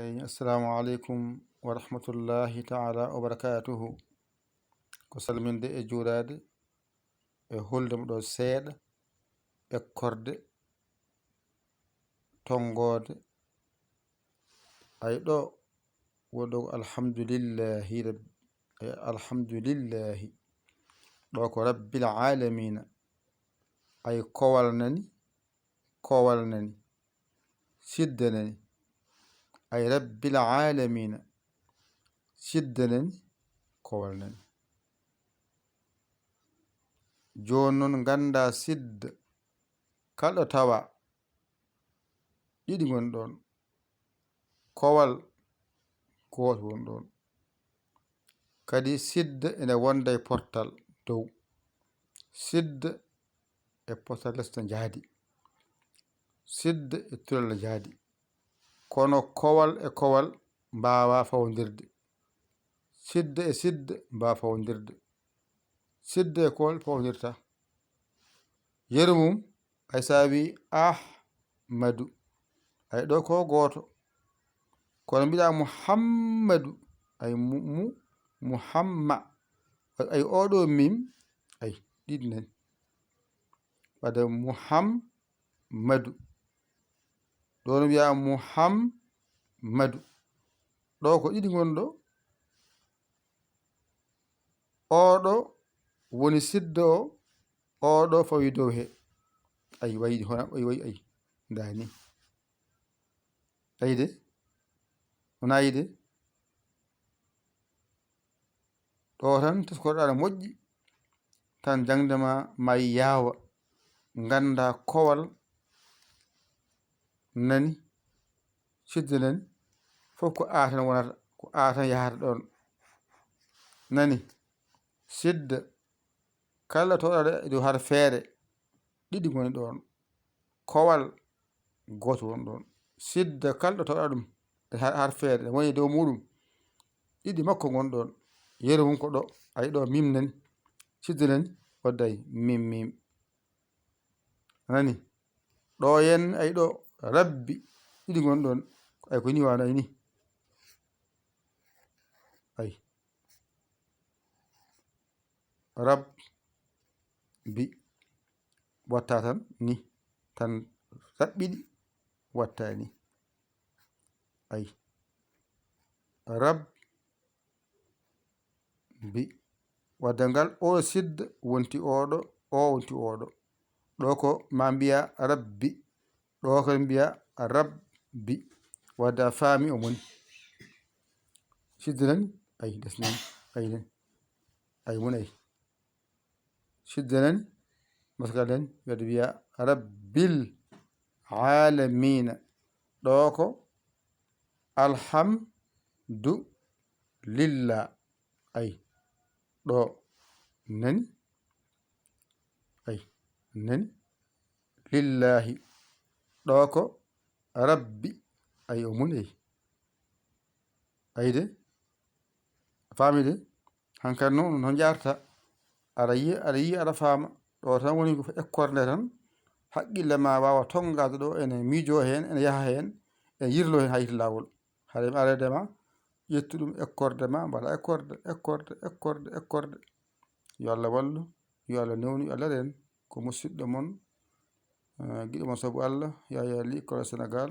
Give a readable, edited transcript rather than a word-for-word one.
Assalamu alaikum wa rahmatullahi ta'ala wa barakatuhu. Ko salminde e juurade e holdemo ɗo seeɗa e korde tongode ay ɗo woɗo alhamdulillahi alhamdulillahi ɗo ko rabbil alamina ay kowal nani sidda nani ay rabbil alamina sidda nani kowal nani joni noon ganda sidda kala tawa ɗiɗi gon ɗon kowal goto won ɗon kadi sidda ene wonda e portal dow sidda e portal lesta jaadi sidda e tulal jaadi kono kowal e kowal mbawa fawdirde sidda e sidda mbawa fawdirde sidda e kowal fawdirta yeru mum ay sawi ahmadu ay ɗo ko goto kono mbiɗa muhammadu ay muhamma ay oɗo mim ay ɗiɗi nani wadde muhammadu ɗo no mbiya muhammadu ɗo ko ɗiɗi gonɗo oɗo woni sidda o oɗo fawi dow he ay wayi hono ay dani ayde wona yide ɗo tan teskoɗa aɗa moƴƴi tan jangdema ma yawa ganda kowal nani sidda nani fof ko a tan wonata ko a tan yahata ɗon nani sidda kala toɗaɗo e dow har feere ɗiɗi goni ɗon kowal goto won ɗon sidda kala ɗo tawɗa ɗum har feere woni dow muɗum ɗiɗi makko gon ɗon yeru mum ko ɗo ay ɗo mim nani sidda nani wadda ay mim nani ɗo yen ay ɗo rabbi ɗiɗi gon ɗon ay ko ni wano ay ni ay rabbi watta tan ni tan raɓɓiɗi watta ni ay rabbi wadde ngal o sidda wonti oɗo o wonti oɗo ɗo ko ma mbiya rabbi ɗo ko mbiya rabbi wadde a faami o moni sidda nani ay desnani ay nani ay woni ay sidda nani maskal nani wadde wiya rabbil alamina ɗo ko alhamdulillah ay ɗo nani ay nani lillahi ɗo ko rabbi ay o muni ay ayde famide hankkadi noon no jarta aɗa yi aɗa faama ɗo tan woni ko ekkorde nde tan haqqille ma wawa tongade ɗo ene miijo hen ene yaha hen ene yirlo hen ha yiita lawol haade aredema ƴettu ɗum ekkorde ma mbaɗa ekkorde yo Allah wallu yo Allah newnu yo Allah ren ko musidɗo moon guiɗo moon saabu Allah Yaya Ly Kola Sénégal